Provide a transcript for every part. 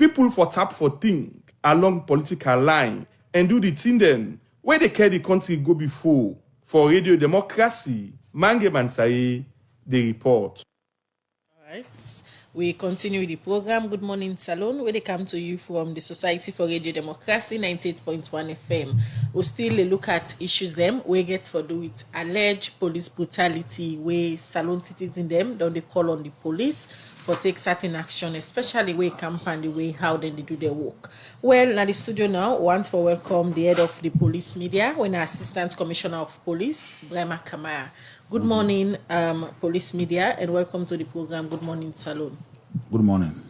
people for tap for think along political line and do the thing then where they carry the country go before. For Radio Democracy, Mange Mansaye, the report. All right. We continue with the program. Good morning, Salon, where they come to you from the Society for Radio Democracy, 98.1 FM. We'll still look at issues them we get for do with alleged police brutality, where Salon citizens them don't they call on the police for take certain action, especially where campaign the way how then they do their work. Well, now the studio now want to welcome the head of the police media, when Assistant Commissioner of Police, Brema Kamara. Good morning, police media, and welcome to the program. Good morning, Salon. Good morning.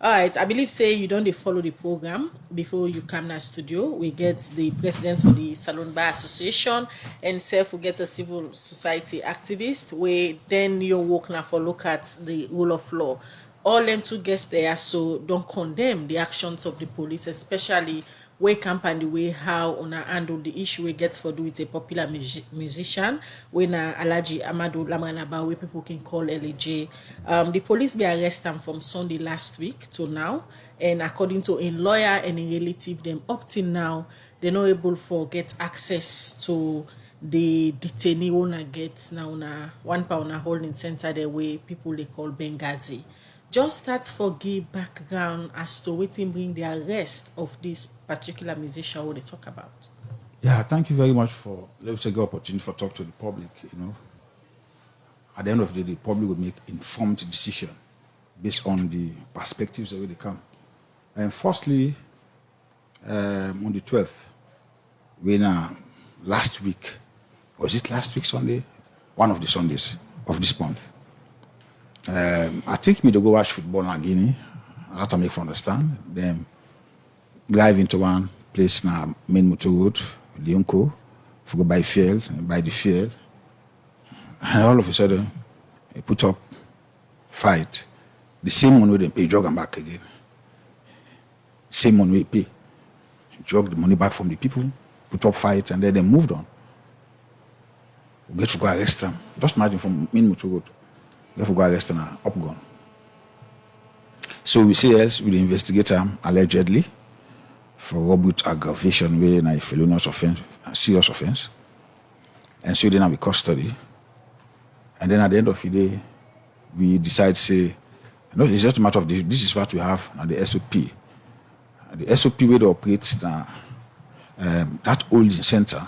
All right, I believe say you don't follow the program before you come to the studio. We get the president for the Salon Bar Association, and self we get a civil society activist. Where then your work now for look at the rule of law. All them two guests there, so don't condemn the actions of the police, especially where campaign the way how on handle the issue we get for do with a popular musician when LAJ Amadou Lamranaba, where people can call LAJ. The police be arrested from Sunday last week to now, and according to a lawyer and a relative, them up till now they're not able to get access to the detainee owner gets now na £1 holding center there where people they call Benghazi. Just that for give background as to what bring the arrest of this particular musician what they talk about. Yeah, thank you very much for let's take the opportunity for talk to the public. You know, at the end of the day, the public will make informed decision based on the perspectives of where they come. And firstly, on the 12th, when last week, was it last week Sunday? One of the Sundays of this month. I think me to go watch football in Guinea. I have to make for understand. Then drive into one place now, main motor road, Leone, for go buy fuel, and buy the fuel. And all of a sudden, they put up fight. The same money they pay, jog and back again. Same money we pay. Jog the money back from the people, put up fight, and then they moved on. We get to go arrest them. Just imagine from main motor road. We have to go arrest them up gun. So we say else we investigate them allegedly for robbery with aggravation where a felonious offense, a serious offense. And so then we custody. And then at the end of the day, we decide say, no, it's just a matter of this is what we have at the SOP. The SOP where they operate now, that holding center,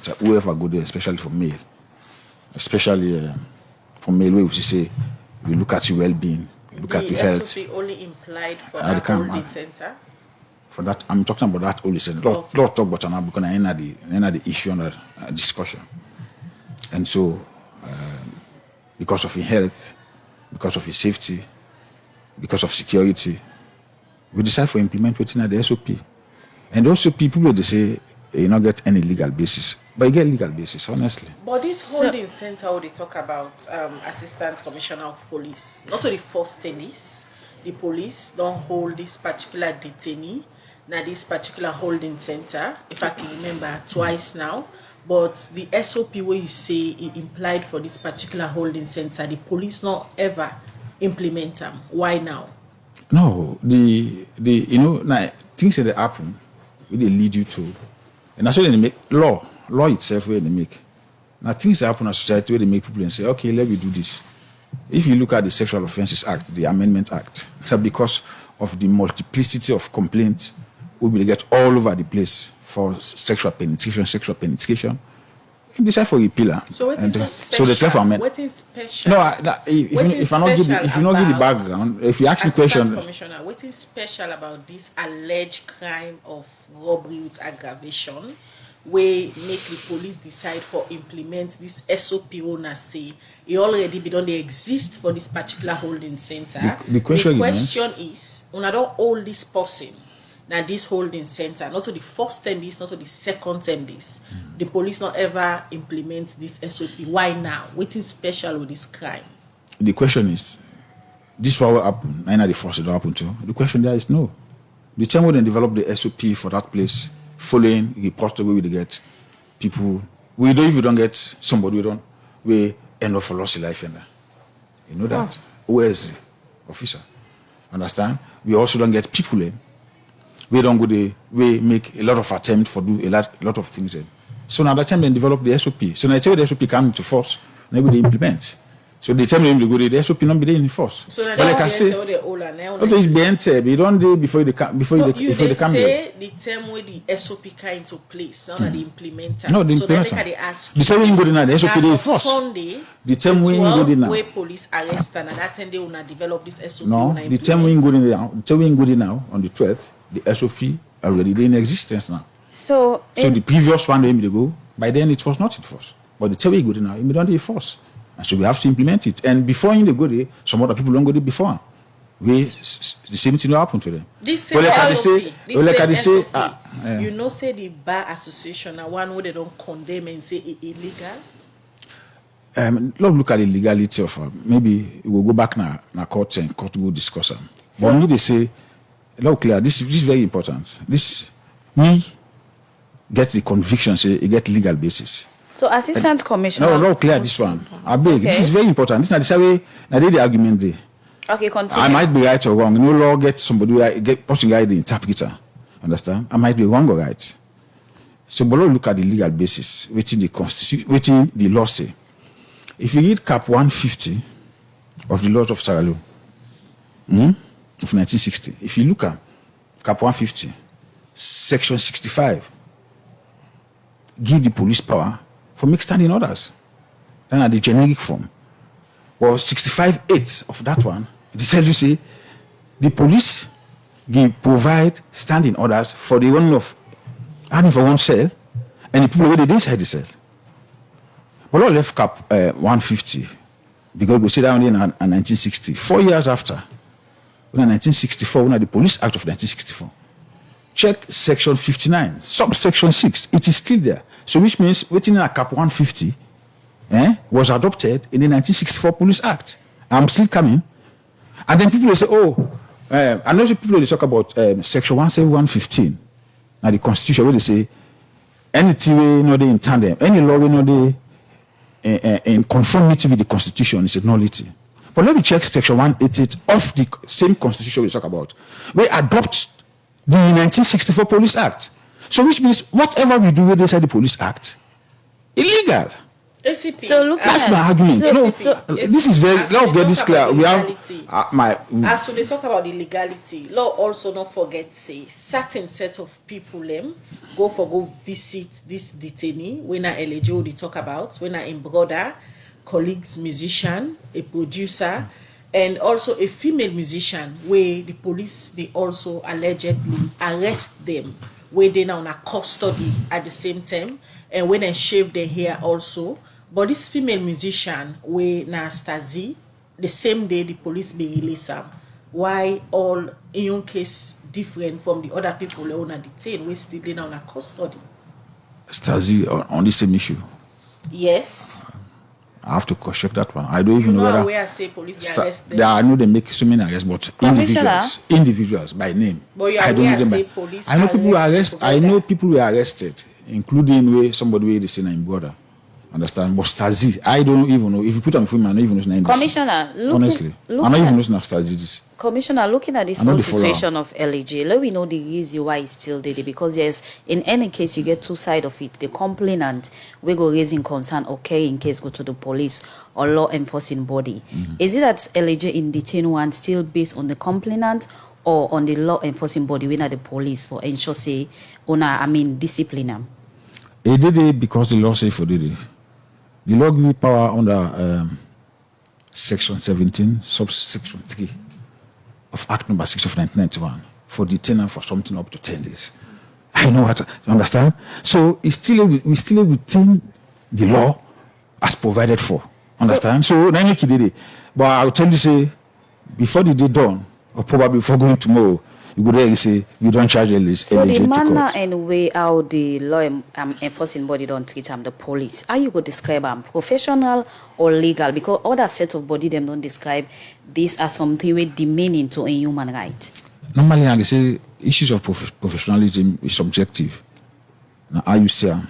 that whoever go there, especially for male, especially for male, we say we look at your well-being, we look at your health. The SOP only implied for that holding center? For that, I'm talking about that holding center. Lot talk about now because I end the issue on the discussion. And so, because of your health, because of your safety, because of security, we decide to implement within the SOP. And also people, they say, you not get any legal basis. But you get legal basis, honestly. But this holding center, what they talk about, Assistant Commissioner of Police, not only first tennis, the police don't hold this particular detainee, now this particular holding center, if I can remember, twice now. But the SOP where you say it implied for this particular holding center, the police not ever implement them. Why now? No, the you know, now things that happen, they lead you to, and that's why they make law itself where they make. Now things that happen in society where they make people and say, okay, let me do this. If you look at the Sexual Offences Act, the Amendment Act, so because of the multiplicity of complaints, we will get all over the place for sexual penetration. You decide for repealer. So what is so the 12th amendment. What is special? No, if you not give the background, if you ask me question. Commissioner, what is special about this alleged crime of robbery with aggravation, where make the police decide for implement this SOP owner say it already be done they exist for this particular holding center? The question is, when I don't hold this person. Now this holding center, not to the first 10 days, not to the second 10 days. The police not ever implement this SOP. Why now? What is special with this crime? The question is, this what will happen. I know the first it will happen too. The question there is no. The time when they develop the SOP for that place, following reports the way we get people, we don't if you don't get somebody we end up for loss of life in there. You know that? Who is the officer? Understand? we also don't get people in. We don't go there, we make a lot of attempts for do a lot of things then. So now the time they develop the SOP. So now the SOP come into force, maybe they implement. So the time they go there, the SOP not be there in force. So but like I say, what is being we don't do before they come before they come there. The term where the SOP come into place, now that the implementer. No, the implementer. So then they ask the time when you go there, the SOP is force. Sunday, the time when you go there now. Where police arrest and that time they will not develop this SOP. No, the time when you go there now, the time when you go there now on the 12th, the SOP already there in existence now. So the previous one they go, by then it was not in force. But the time when you go there now, it don't in force. And so we have to implement it. And before you go there, some other people don't go there before. The same thing will happen to them. This say, you know, say the Bar Association are one where they don't condemn and say it illegal. Look at the legality of maybe we'll go back now court and court will discuss them. So, but me they say, look clear, this is very important. This me get the conviction, say it get legal basis. So Assistant Commissioner. No, clear this one. I beg. Okay. This is very important. This is not the way I did the argument there. Okay, continue. I might be right or wrong. No law get somebody who get person guy the interpreter. Understand? I might be wrong or right. So but look at the legal basis, waiting the constitution, waiting the law say. If you read cap 150 of the laws of Sierra Leone of 1960, if you look at cap 150, section 65, give the police power for make standing orders. Then at the generic form. Well, 65(8) of that one, they tell you say the police provide standing orders for the one of having for one cell and the people where they inside the cell. But all left cap 150 because we see that only in 1960. 4 years after, in 1964, when the Police Act of 1964. Check section 59, subsection 6. It is still there. So which means waiting in a cap 150 was adopted in the 1964 Police Act. I'm still coming. And then people will say, I know people will talk about section 17115. Now the Constitution where they say anything we know they in tandem, any law we know they in conformity with the Constitution is a nullity. But let me check section 188 of the same Constitution we talk about. We adopt the 1964 Police Act. So which means whatever we do with inside the Police Act, illegal. ACP. So that's my argument. This is very. Let's get this clear. We have as they talk about the legality, law also not forget say certain set of people go visit this detainee when a LAJ they talk about when a brother, colleagues, musician, a producer, and also a female musician where the police may also allegedly arrest them where they now in a custody at the same time and when they shave their hair also. But this female musician where na Stasi, the same day the police be release them. Why all in your case different from the other people who are detained we still in a custody? Stasi on the same issue. Yes. I have to check that one. I don't even know whether. Where I say police arrest them. I know they make so many arrests, but individuals by name. But I don't know them by. Police I know people were arrested. I know people were arrested, including where somebody where they say name brother. Understand? But Stasi, I don't even know. If you put on film, I don't even know his name. Commissioner, honestly, I don't even know Stasi this. Commissioner, looking at this whole situation of LAJ, let me know the reason why it's still there. Because yes, in any case, you get two sides of it. The complainant, we go raising concern, okay, in case go to the police or law enforcing body. Mm-hmm. Is it that LAJ in detain one still based on the complainant or on the law enforcing body, when at the police for ensure say, discipline them? It did it because the law say for did it. The law give power under section 17, subsection 3 of Act number 6 of 1991 for detaining for something up to 10 days. I know what you understand. So we still within the law as provided for. Understand? So then he did it. But I'll tell you say before the day done, or probably before going tomorrow, you go there and say you don't charge LAJ. So the manner and way how the law enforcing body don't treat the police, how you go describe them, professional or legal? Because other set of body them don't describe this as something with demeaning to a human right. Normally, I say issues of professionalism is subjective. Now, how you say them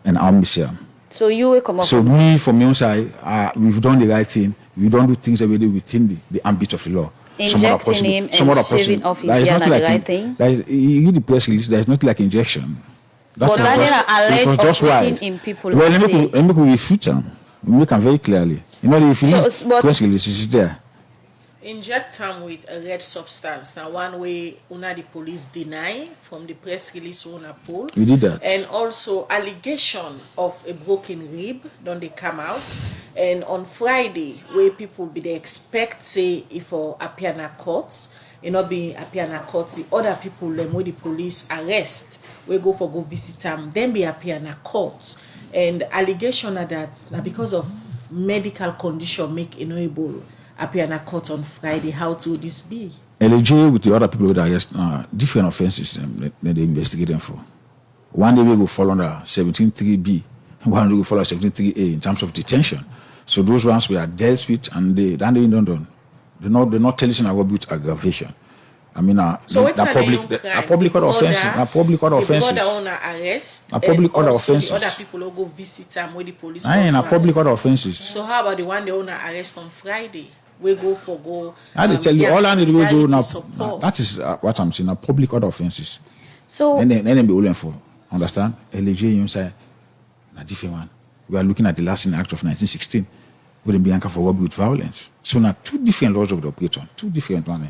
and how me say them. So you will come up. So me, from your side, we've done the right thing. We don't do things that we do within the ambit of the law. Injecting him and shaving off his hair, not the right thing. You read the press release. There's nothing like injection. But that alleged of putting right. in people. Well, let me refute them. Make them very clearly. You know, if you read press releases, is there. Inject them with a red substance. Now, one way, the police deny from the press release una poll. We did that. And also allegation of a broken rib, don't they come out? And on Friday, where people be they expect say if appear in a court, not be appear in a court, the other people them where the police arrest, we go visit them, then be appear in a court. And allegation are that now because of medical condition make inable appear in a court on Friday. How to this be? LAJ with the other people that arrest different offenses that they investigate them for. One day we will fall under 17.3b, one day we will fall under 17.3a in terms of detention. So those ones we are dealt with, and they don't done. They're not telling us about aggravation. I mean, so public other offenses. Public other offenses. Arrest. Public other offenses. The other people will go visit them with the police. Public other offenses. So how about the one they owner arrest on Friday? We go. I tell you, all I need to do now. That is what I'm saying. Public other offenses. So then be holding for. Understand? LAJ, you say, a different one. We are looking at the last act of 1916. Wouldn't be anchored for robbery with violence. So now two different laws of the operator, two different ones.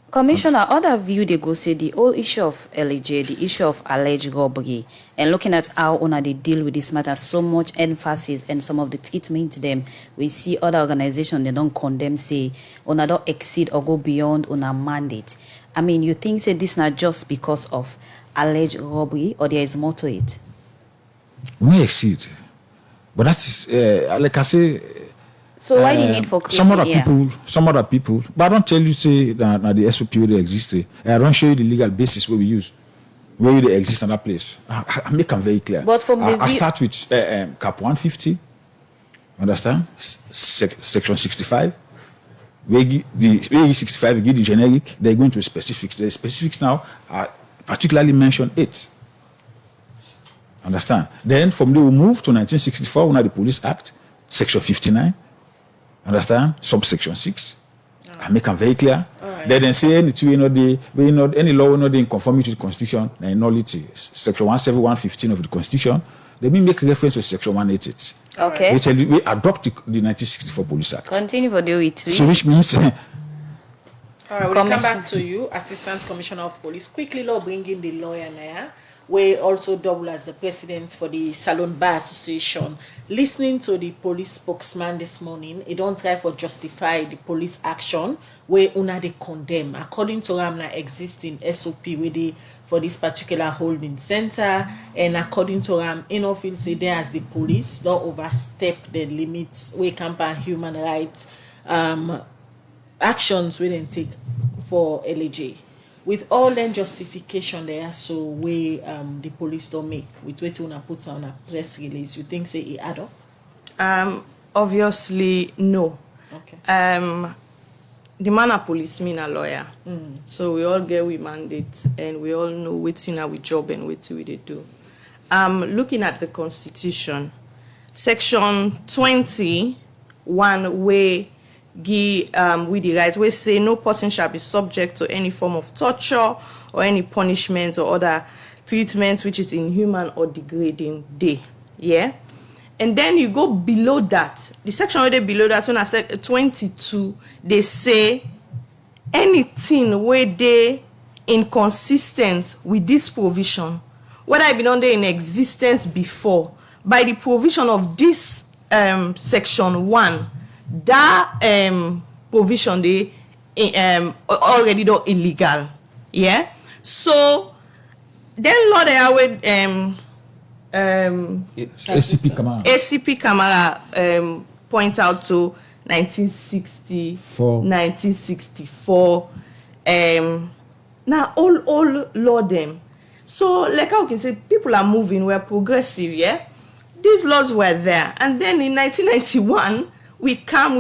Commissioner, other view they go say the whole issue of LAJ, the issue of alleged robbery, and looking at how they deal with this matter, so much emphasis and some of the treatment to them, we see other organizations they don't condemn, say don't exceed or go beyond on a mandate. I mean, you think say this not just because of alleged robbery, or there is more to it? We may exceed, but that's like I say. So why the need for some other people, but I don't tell you say that the SOP where they exist. I don't show you the legal basis where we use, where they exist in that place. I make them very clear. But from I start with Cap 150. Understand? Section 65. Where the 65 give the generic, they go into specifics. The specifics now are particularly mention 8. Understand? Then from there we move to 1964 under the Police Act, Section 59. Understand? Subsection 6. I make them very clear. Right. Then say any law will not in conformity to the Constitution, and nullity. Section 17115 of the Constitution. Let me make reference to Section 188. Okay. We adopt the 1964 Police Act. Continue for the it. So which means. All right, we'll come back to you, Assistant Commissioner of Police. Quickly, Law bringing the lawyer Naya. We also double as the president for the Salon Bar Association. Listening to the police spokesman this morning, he don't try for justify the police action where they condemn. According to Ramna existing SOP for this particular holding center, and according to Ram, feel say there as the police don't overstep the limits we campaign human rights actions we didn't take for LAJ. With all then justification there, so we the police don't make with what una put on a press release, you think say it add up? Obviously no. Okay. The man a policeman a lawyer. So we all get we mandate and we all know what's in our job and what we they do. Looking at the Constitution, Section 20, way give with the right we say no person shall be subject to any form of torture or any punishment or other treatment which is inhuman or degrading day. Yeah. And then you go below that. The section already below that, when I said 22, they say anything where they inconsistent with this provision, whether it been under in existence before, by the provision of this section 1, that provision they already do illegal. Yeah. So then law they are with ACP Kamara point out to 1964. Now all law them. So like how can say people are moving, we're progressive, yeah. These laws were there, and then in 1991 we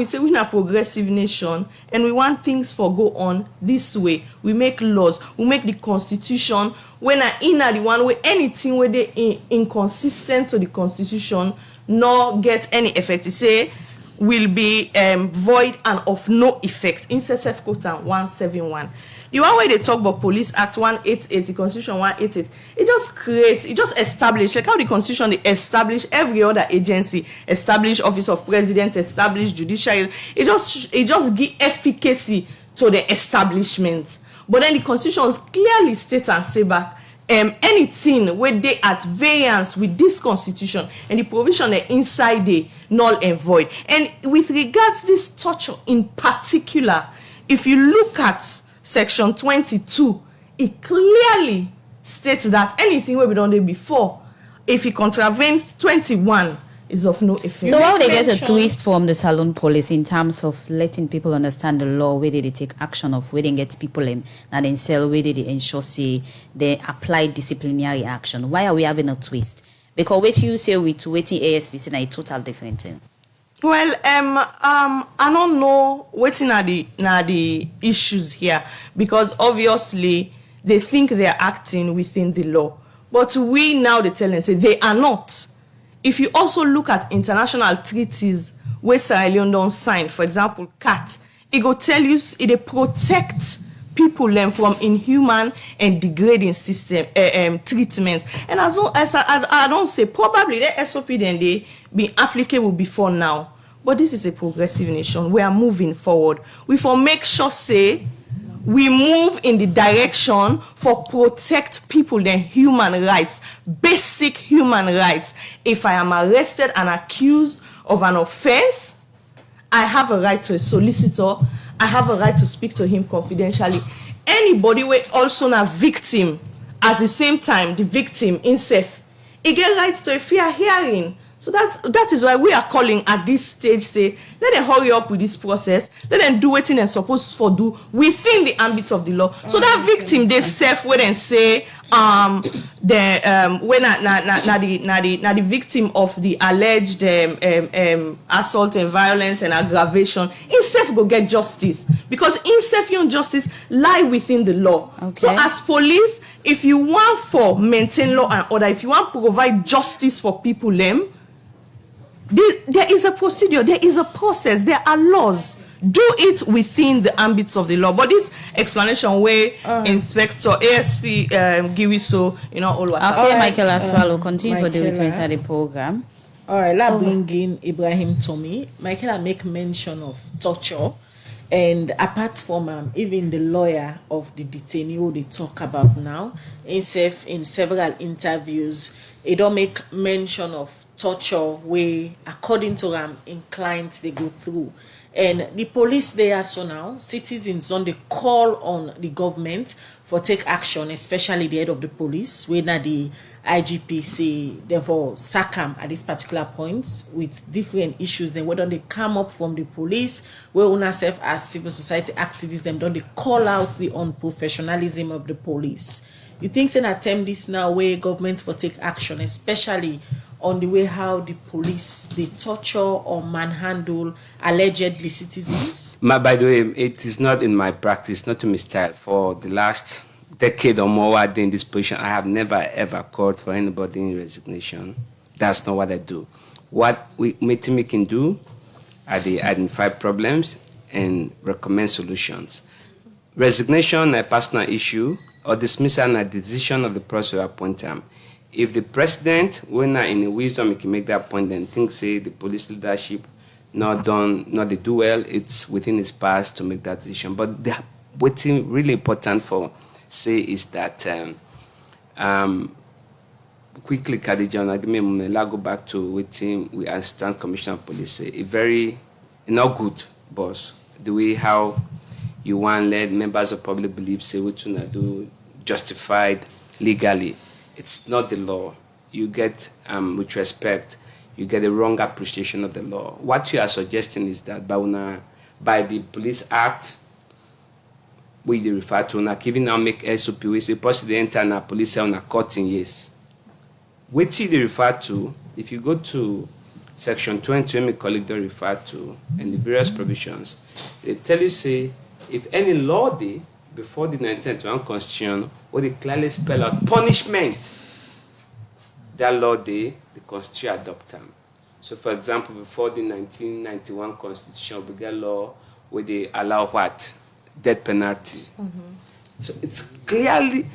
say we're a progressive nation and we want things for go on this way. We make laws, we make the Constitution when in the one way anything where they inconsistent to the Constitution nor get any effect. It say will be void and of no effect. Insert self-quote 171. The one where they talk about Police Act 188, the Constitution 188, it just establish, like how the Constitution they establish every other agency, establish Office of President, establish judiciary. It just give efficacy to the establishment. But then the Constitution clearly states and say back, anything where they at variance with this Constitution and the provision that inside the null and void. And with regards this torture in particular, if you look at Section 22, it clearly states that anything where we done there before, if it contravenes 21, is of no effect. So how they get a twist from the Salon police in terms of letting people understand the law, where they take action of, where they get people in, and then sell, where they ensure say they apply disciplinary action? Why are we having a twist? Because what you say with waiting ASPC na a total different thing. Well, I don't know what are the issues here, because obviously they think they are acting within the law, but we now they tell them say they are not. If you also look at international treaties where Sierra Leone don't sign, for example, CAT, it go tell you it protect people from inhuman and degrading system treatment. And as I don't say, probably the SOP then they be applicable before now. But this is a progressive nation. We are moving forward. We for make sure say we move in the direction for protect people their human rights, basic human rights. If I am arrested and accused of an offense, I have a right to a solicitor. I have a right to speak to him confidentially. Anybody who also a victim, at the same time, the victim himself, he get rights to a fair hearing. So that is why we are calling at this stage, say, let them hurry up with this process, let them do what they're supposed to do within the ambit of the law. So that victim, they self when they say the victim of the alleged assault and violence and aggravation, himself go get justice, because himself your justice lie within the law. Okay. So as police, if you want for maintain law and order, if you want to provide justice for people, there is a procedure, there is a process, there are laws. Do it within the ambits of the law. But this explanation where Inspector ASP Giwiso, all what. Okay, right. Michael Aswalo, continue for the way to inside the program. All right, let's bring in Ibrahim Tommy. Michael, I make mention of torture. And apart from even the lawyer of the detainee who they talk about now, in several interviews, they don't make mention of torture where, according to in clients they go through. And the police there so now, citizens on the call on the government for take action, especially the head of the police, when the IGP say therefore sack him at this particular point with different issues. Then whether they come up from the police, where una self as civil society activists, them don't they call out the unprofessionalism of the police. You think an attempt this now where governments for take action, especially on the way how the police they torture or manhandle allegedly citizens? By the way, it is not in my practice, not in my style. For the last decade or more I've been in this position, I have never ever called for anybody in resignation. That's not what I do. What my team can do are they identify problems and recommend solutions. Resignation is a personal issue, or dismissal a decision of the person who appoint them. If the president, when not in the wisdom, he can make that point, then think say the police leadership not they do well, it's within his past to make that decision. But what's really important for say is that quickly, Khadija, I'll go back to what we Assistant Commissioner of Police say. A very not good boss. The way how you want let members of public believe say what you do justified legally. It's not the law. You get, with respect, you get a wrong appreciation of the law. What you are suggesting is that by the Police Act, we refer to, even now make SOP, we say, president and a police cell na 14 years. What they refer to, if you go to Section 20, my colleague they refer to, and the various provisions, they tell you, say, if any law day, before the 1921 Constitution, where they clearly spell out punishment, that law day, the Constitution adopt them. So, for example, before the 1991 Constitution, we get law where they allow what? Death penalty. So it's clearly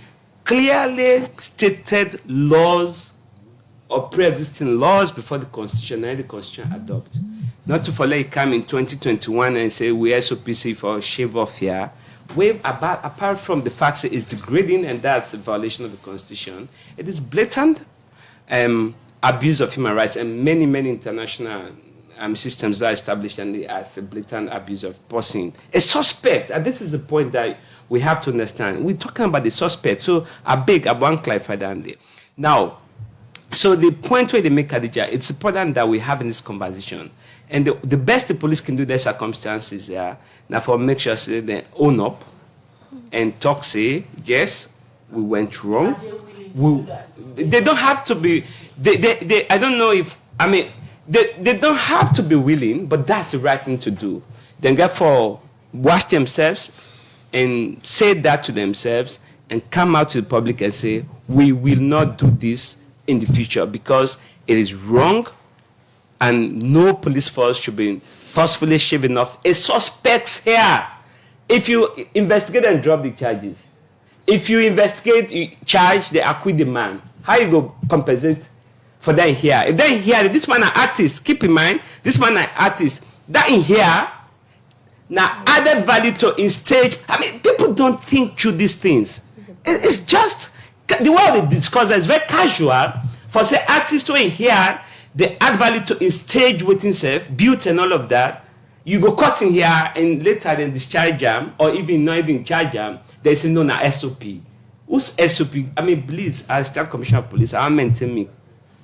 stated laws or pre-existing laws before the Constitution and the Constitution adopt. Not to follow it come in 2021 and say we SOPC for shave off here. Apart from the fact that it's degrading and that's a violation of the Constitution, it is blatant abuse of human rights, and many international systems are established and they as a blatant abuse of person. A suspect, and this is the point that we have to understand. We're talking about the suspect, so I want to clarify that. Now, so the point where they make Khadija, it's important that we have in this conversation. And the best the police can do in their circumstances now for make sure they own up and talk, say, yes, we went wrong. They don't have to be, I don't know if, they don't have to be willing, but that's the right thing to do. Then therefore, wash themselves and say that to themselves and come out to the public and say, we will not do this in the future because it is wrong and no police force should be forcefully shaving off a suspect's hair. If you investigate and drop the charges, if you investigate, you charge, they acquit the man, how you go compensate for that in here? If that in here, this man an artist, keep in mind, this man an artist, that in here, now added value to in stage. People don't think through these things. It's just, the way they discuss it is very casual. For say artists to in here, they add value to in stage waiting self, beauty and all of that. You go cut in here and later then discharge them, or even not even charge them, they say no, na SOP. Who's SOP? Please, as State Commissioner of Police, I maintain me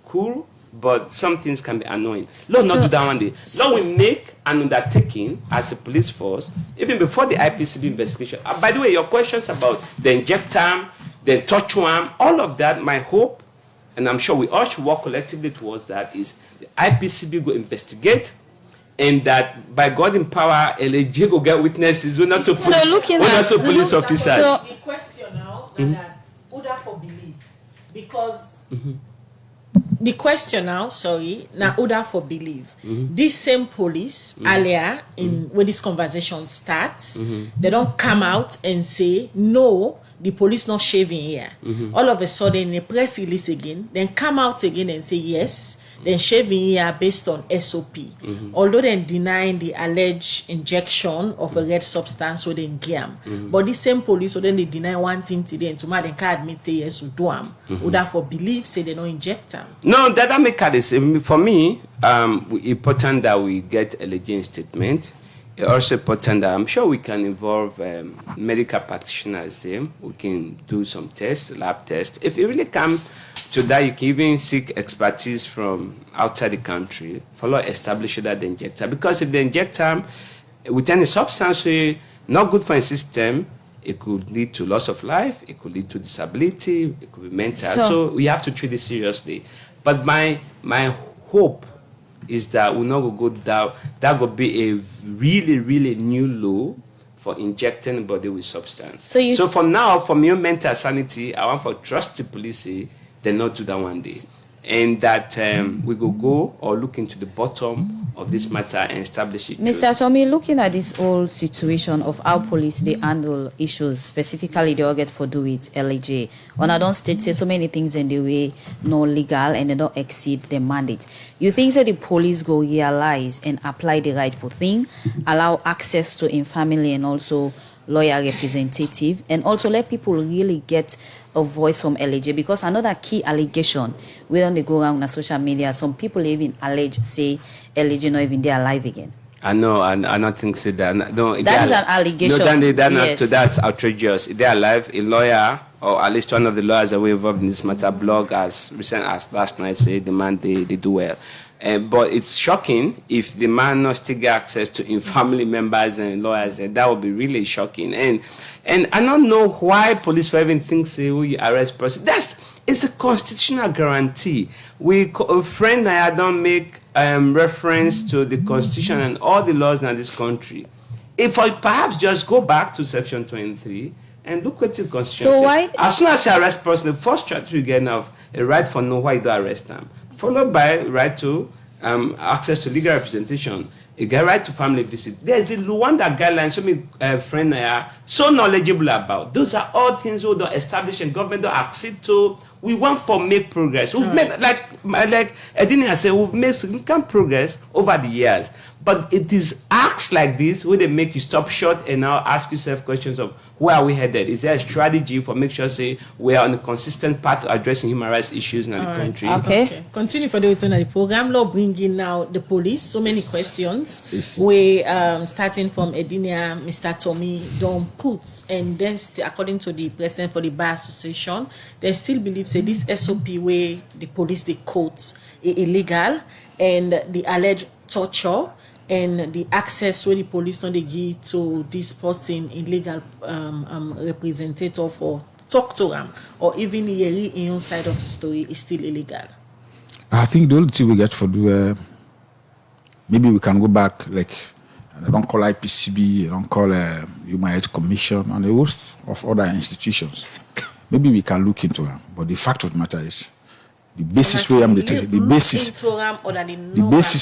cool, but some things can be annoying. Let's not do that one day. Law will make an undertaking as a police force, even before the IPCB investigation. By the way, your questions about the injector, the touch one, all of that, my hope, and I'm sure we all should work collectively towards that, is the IPCB go investigate, and that by God in power, LAJ go get witnesses, we're not to police officers. So the question now, that's order for belief, because the question now, now order for belief. This same police earlier when this conversation starts, they don't come out and say no, the police not shaving here. All of a sudden, in a press release again, then come out again and say yes, then shaving here based on SOP. Although then denying the alleged injection of a red substance within GAM. But this same police, so then they deny one thing today, and tomorrow they can't admit say yes to do them. Or therefore believe say they don't inject them. No, that make this. For me, important that we get a LAJ statement. It's also important that I'm sure we can involve medical practitioners. We can do some tests, lab tests. If it really comes to that, you can even seek expertise from outside the country, follow establish that the injector. Because if the injector with any substance not good for a system, it could lead to loss of life, it could lead to disability, it could be mental. So we have to treat it seriously. But my hope is that we're not going to go down. That would be a really new law for injecting body with substance. So for now, for my mental sanity, I want for trust the police, they not do that one day. And that we go or look into the bottom of this matter and establish it. Mr. Tommy, looking at this whole situation of how police they handle issues, specifically they all get for do with LAJ. On I don't state say so many things in the way no legal and they don't exceed the mandate. You think that the police go realize and apply the rightful thing, allow access to in family and also lawyer representative, and also let people really get a voice from LAJ, because another key allegation when they go around on social media, some people even allege say LAJ not even there alive again. I know, I don't think so. That no, that's an allegation. No, that's outrageous. If they're alive, a lawyer or at least one of the lawyers that were involved in this matter blog as recent as last night say the man they do well. But it's shocking if the man not still get access to in family members and lawyers. That would be really shocking. And I don't know why police even thinks we arrest person. It's a constitutional guarantee. A friend and I don't make reference to the constitution and all the laws in this country. If I perhaps just go back to section 23 and look at the constitution. So why? As soon as you arrest person, the first chapter you get of a right for know why you do arrest them, followed by right to access to legal representation, a right to family visit. There's the Rwanda guidelines, so my friend are so knowledgeable about. Those are all things we don't establish and government don't accede to. We want to make progress. We've made, like Edina said, we've made significant progress over the years. But it is acts like this where they make you stop short and now ask yourself questions of where are we headed? Is there a strategy for make sure say we are on a consistent path to addressing human rights issues in the country? Okay. Continue for the return of the program. Law bringing now the police. So many questions. We starting from Edinia, Mr. Tommy don't put, and then according to the president for the Bar Association, they still believe say this SOP way the police they quote illegal, and the alleged torture and the access where the police don't give to this person illegal representative for talk to them or even hear in side of the story is still illegal. I think the only thing we get for do maybe we can go back like I don't call IPCB, I don't call Human Rights Commission and a host of other institutions. Maybe we can look into them, but the fact of the matter is the basis where I'm the basis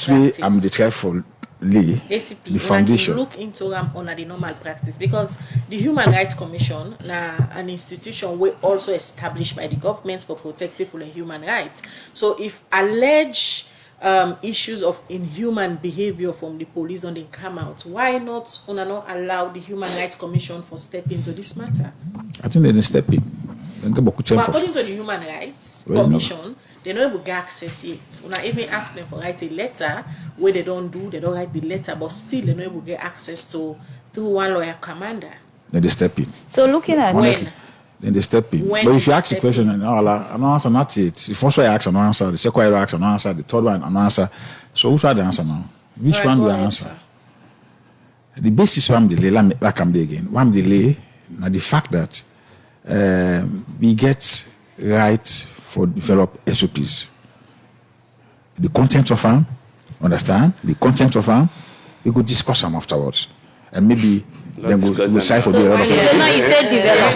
where I'm the try for lay the foundation. Look into them under the normal practice because the Human Rights Commission now an institution we also established by the government for protect people and human rights. So if alleged issues of inhuman behavior from the police don't they come out, why not allow the Human Rights Commission for step into this matter? I think they didn't step in. But according to the Human Rights Commission, they don't able to get access yet. When I even ask them for write a letter, where they don't write the letter, but still they don't able to get access to through one lawyer commander. Then they step in. So looking at when? Then they step in. But if you ask the question and an answer, not it. The first one I ask an answer, the second one I ask an answer, the third one an answer. So which one the answer now? Which one do I answer? The basis why I'm delay, like I'm there again. Why I'm delay, now the fact that we get right for develop SOPs. The content of them, understand? The content of them, we could discuss them afterwards. And maybe then we'll try for the other. No, you said develop.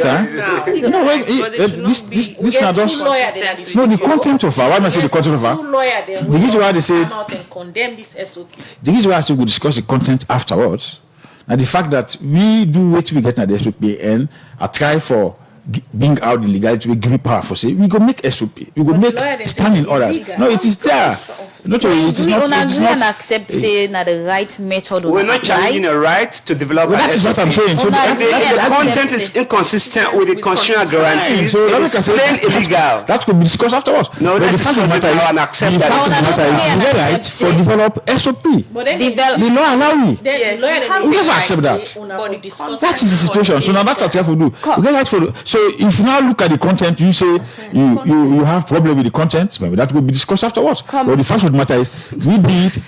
No, this not just. No, the content of her. Why am I saying the content of her? The reason why they said. The reason why I still will discuss the content afterwards. Now the fact that we do what we get at the SOP and I try for bring out the legality, we give it power for say we go make SOP, we go make standing orders. No, it is there. Not it is not. It is not accept say na the right method. We're not challenging a right to develop. Well, that is what I'm saying. So the content is inconsistent with the constitutional guarantees. So it is plain illegal. That could be discussed afterwards. No, but the fact of the matter is, the right for develop SOP. The law allow me. We never accept that. That is the situation. So now that's what you have to do. We get right for. So if you now look at the content, you say you have problem with the content, maybe that will be discussed afterwards. But the fact of the matter is, we did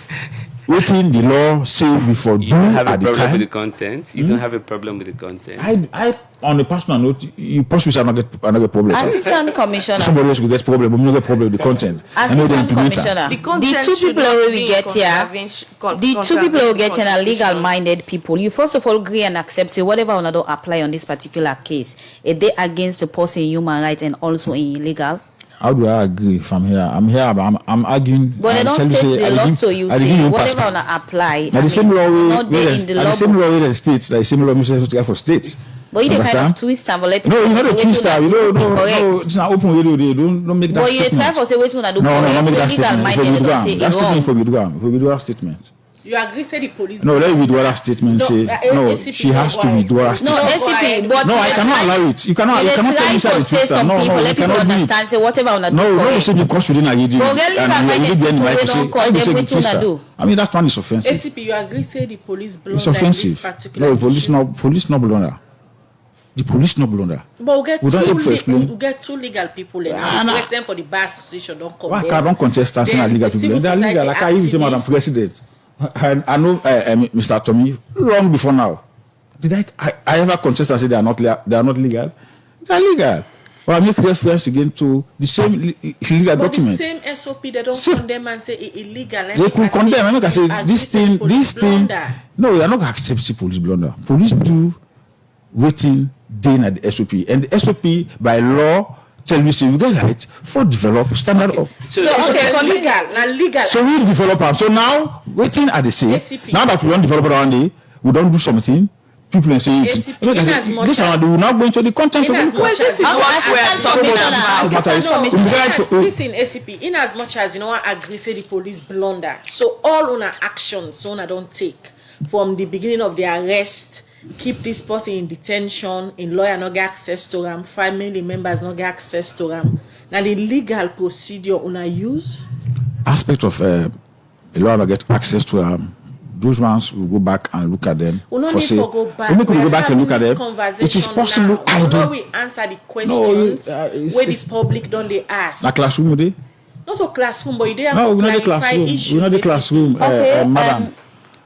waiting the law say before do at the time. You don't have a problem with the content. You don't have a problem with the content. I on a personal note, you possibly shall not get another problem. Assistant Commissioner. Somebody else will get problem, but we don't get problem with the content. Assistant Commissioner. The two people who we get here, the two people who get here are legal-minded people. You first of all agree and accept whatever one don't apply on this particular case. If they against the person in human rights and also in illegal. How do I agree if I'm here? I'm here, but I'm arguing. But they don't state the law to you say whatever one apply. Now the same law the same law with the states, the same law for states. But you kind of twist and let people. No, you're not a twister. No, it's not open radio. Don't make that statement. But you try for say which one I do. No, make that statement. That's statement for withdraw statement. You agree say the police. No, let me withdraw that statement. Say no, she has to withdraw that statement. No, SCP, but no, I cannot allow it. You cannot tell me say the twister. No, you cannot do it. Say whatever one do. No, say because we didn't agree. And you be any right to say I will say the twister. I mean that one is offensive. SCP, you agree say the police blunder. It's offensive. No, police not blunder. The police no blunder. But we get two legal people and request them for the Bar Association don't come. Why can't contest as legal people? They are legal. Like I even Madam President. I know Mr. Tommy long before now. Did I ever contest and say they are not legal? They are legal. But I make reference again to the same legal document. The same SOP they don't condemn and say illegal. They could condemn. I make I say this thing. No, we are not accepting police blunder. Police do waiting day at the SOP, and the SOP by law tell me say we get right for develop standard up. So legal. So we develop them. So now waiting at the same. ACP. Now that we don't develop around day, we don't do something. People say ACP, this one we're not going to the content of the Well, this is what we're talking about. Listen, ACP, in as much as I agree say the police blunder, so all on our actions, so I don't take from the beginning of the arrest, keep this person in detention, in lawyer no get access to them, family members no get access to them. Now the legal procedure una use aspect of a lawyer no get access to those ones will go back and look at them. We don't need to go back. We go back and look at them. It is possible. Now. I don't. We answer the questions where the public don't they ask. Na classroom they? Not so classroom, but they have No, to we're not the clarify classroom. issues. We're not the classroom, Okay, madam.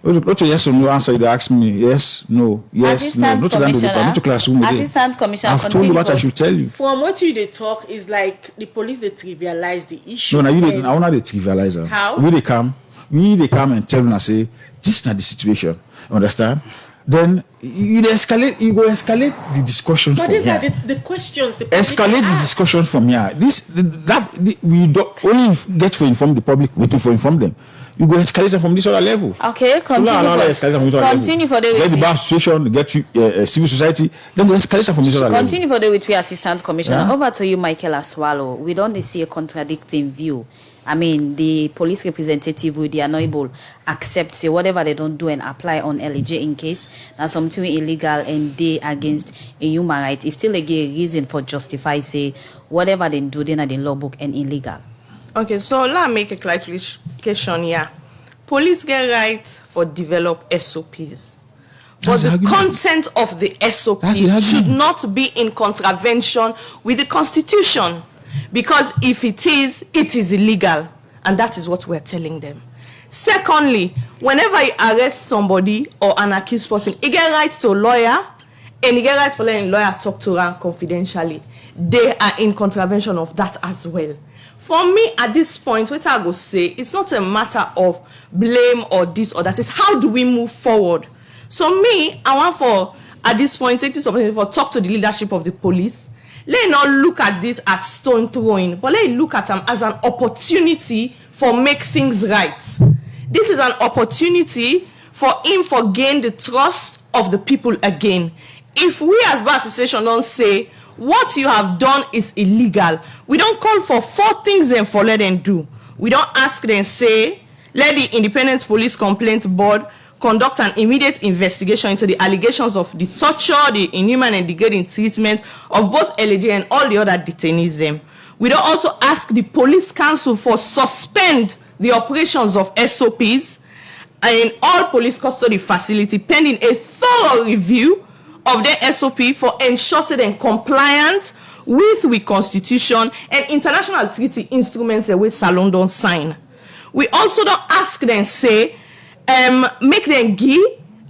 What's your yes or no answer? They ask me yes, no, yes, no. Not to classroom. Assistant Commissioner, I've told you what I should tell you. From what they talk is like the police they trivialize the issue. No, I want to trivialize them. How? We they come and tell them and say this is not the situation. You understand? Then you go escalate the discussion But from these here. are the questions the public Escalate the ask. discussion from here. We don't only get to inform the public, waiting for inform them. You go escalate from this other level. Okay, continue for the get the bar situation, get civil society, then we escalate from this other level. Continue for the with we Assistant Commissioner. Yeah. Over to you, Michael Aswalo. We don't see a contradicting view. I mean, the police representative will be unable accept say whatever they don't do and apply on LAJ in case now something illegal and they against a human right is still a reason for justify say whatever they do then at the law book and illegal. Okay, so let me make a clarification here. Police get right for develop SOPs. But the content of the SOP should not be in contravention with the Constitution. Because if it is illegal. And that is what we're telling them. Secondly, whenever you arrest somebody or an accused person, you get right to a lawyer and you get right for letting a lawyer talk to her confidentially. They are in contravention of that as well. For me, at this point, what I go say, it's not a matter of blame or this or that. It's how do we move forward? So me, I want for, at this point, take this opportunity for talk to the leadership of the police. Let not look at this as stone throwing, but let look at them as an opportunity for make things right. This is an opportunity for him for gain the trust of the people again. If we as Bar Association don't say, what you have done is illegal, we don't call for 4 things and for let them do. We don't ask them say, let the Independent Police Complaint Board conduct an immediate investigation into the allegations of the torture, the inhuman and degrading treatment of both LAJ and all the other detainees them. We don't also ask the Police Council for suspend the operations of SOPs in all police custody facility pending a thorough review of their SOP for ensuring them compliant with the Constitution and international treaty instruments that we Salon don't sign. We also don't ask them say, make them give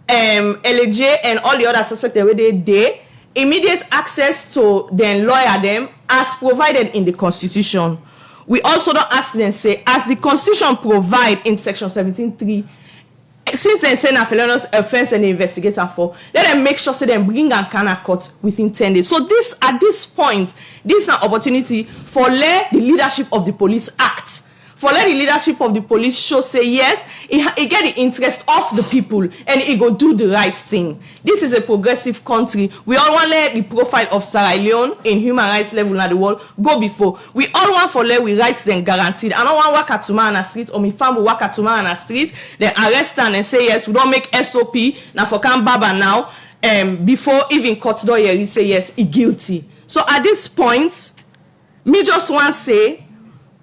LAJ and all the other suspects where they immediate access to their lawyer them as provided in the Constitution. We also don't ask them say, as the Constitution provide in section 17.3, since they say a felonious offense and they investigate her for, let them make sure say them bring and can court within 10 days. So this, at this point, this is an opportunity for let the leadership of the police act. For let the leadership of the police show say yes, it get the interest of the people and it go do the right thing. This is a progressive country. We all want to let the profile of Sierra Leone in human rights level in the world go before. We all want for let we rights then guaranteed. I don't want work at tomorrow on the street or my family work at tomorrow on the street, then arrest them and say yes, we don't make SOP now for Camp Baba now before even court door here say yes, he guilty. So at this point, me just want to say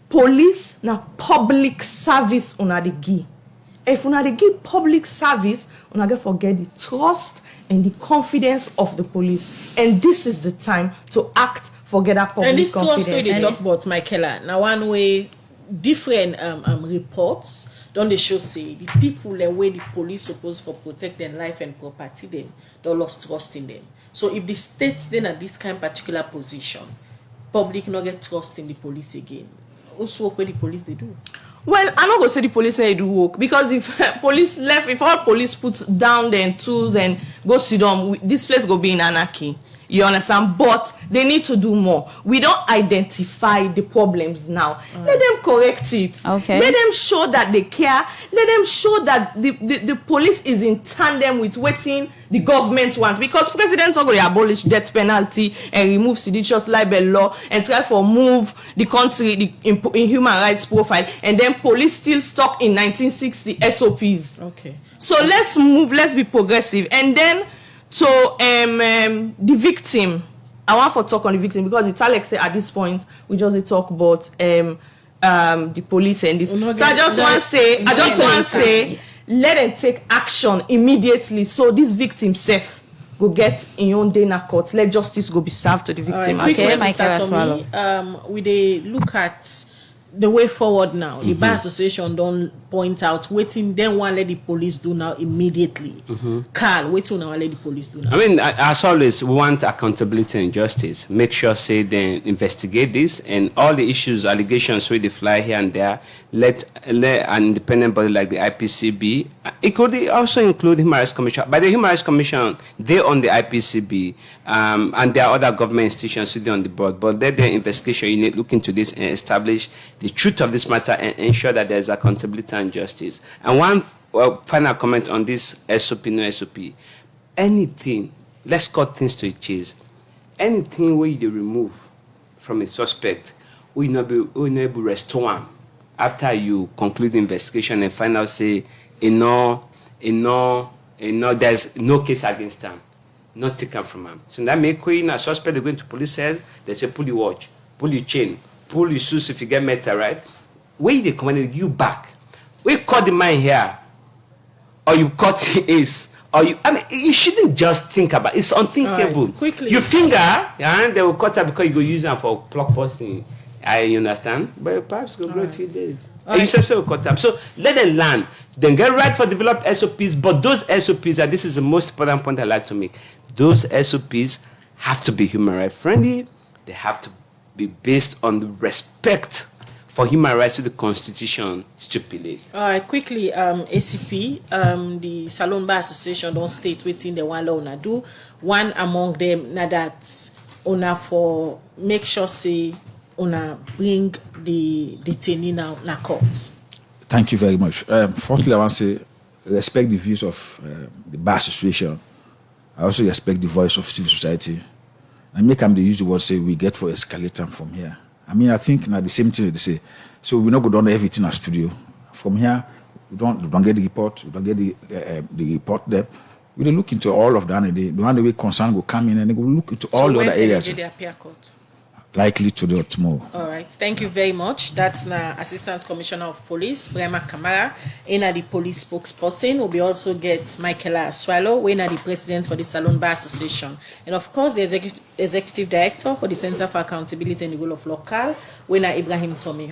police na public service una dey give. If una dey give public service, una get forget the trust and the confidence of the police. And this is the time to act for get that public and this confidence. trust wey they talk about, Michaela, now one way different reports don't they show say the people the way the police supposed for protect their life and property them, they lost trust in them. So if the states then at this kind of particular position, public not get trust in the police again. Also work where the police they do. Well, I'm not gonna say the police say they do work, because if police left, if all police put down their tools and go sit down, this place go be in anarchy. You understand? But they need to do more. We don't identify the problems now. Let them correct it. Okay. Let them show that they care. Let them show that the police is in tandem with waiting the government wants. Because presidents are going to abolish death penalty and remove seditious libel law and try to move the country in human rights profile, and then police still stuck in 1960 SOPs. Okay. So let's move. Let's be progressive. And then to the victim, I want to talk on the victim because it's Alex said at this point we just talk about the police and this. So I just want to say, let them take action immediately so this victim safe go get in your own day na court. Let justice go be served to the victim. Okay, Michael Aswalo. We they look at the way forward now. The Bar Association don't point out waiting. Then one let the police do now immediately. Carl, waiting now let the police do now. I mean, as always, we want accountability and justice. Make sure say they investigate this and all the issues, allegations where they fly here and there. Let an independent body like the IPCB. It could also include Human Rights Commission. By the Human Rights Commission, they're on the IPCB, and there are other government institutions sitting on the board. But let their investigation unit look into this and establish the truth of this matter and ensure that there's accountability and justice. And one final comment on this SOP, no SOP. Anything, let's cut things to a chase. Anything where you remove from a suspect, we not be able to restore him after you conclude the investigation and find out, say, there's no case against him, not taken from him. So that make when a suspect they go into police cells, they say pull your watch, pull your chain, pull your shoes if you get metal, right? Where they come and they give you back. We cut the man here, or you cut his, or you. I mean, you shouldn't just think about it. It's unthinkable. Right, quickly. Your finger, and they will cut it because you go use them for block posting. I understand, but perhaps go grow a few days. And you say will cut up. So let them learn. Then get right for developed SOPs. But those SOPs, and this is the most important point I like to make. Those SOPs have to be human rights friendly. They have to be based on the respect for human rights to the Constitution stipulate. Quickly, ACP, the Salon Bar Association don't state within the one law una do. One among them, now that una for make sure say una bring the detainee now na court. Thank you very much. Firstly, I want to say respect the views of the Bar Association. I also respect the voice of civil society. And make them use the word say we get for escalator from here. I mean, I think now the same thing they say. So we're not going to do everything in our studio. From here, we don't get the report. We don't get the report there. We don't look into all of that. And the one way concern will come in and they will look into all the other areas. So when they appear court? Likely today or tomorrow. All right. Thank you very much. That's the Assistant Commissioner of Police, Brema Kamara. And the police spokesperson. We also get Michael Aswalo, we are the president for the Salon Bar Association. And of course, the executive director for the Center for Accountability and the Rule of Law, we are Ibrahim Tommy.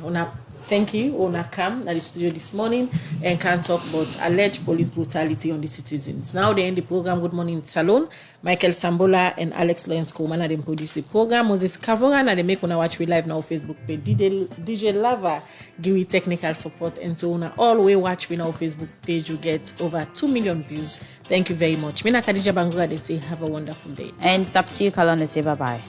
Thank you, Ona Kam, at the studio this morning, and can talk about alleged police brutality on the citizens. Now they end the program. Good morning, Salon. Michael Sambola and Alex Lawrence Coleman and them produce the program. Moses Kavoran and they make una watch we live now on Facebook page. DJ Lava give you technical support, and so on all way watch we now Facebook page. You get over 2 million views. Thank you very much. Mina Khadija Bangura, they say have a wonderful day. And it's up to you, Kalon, they say bye bye.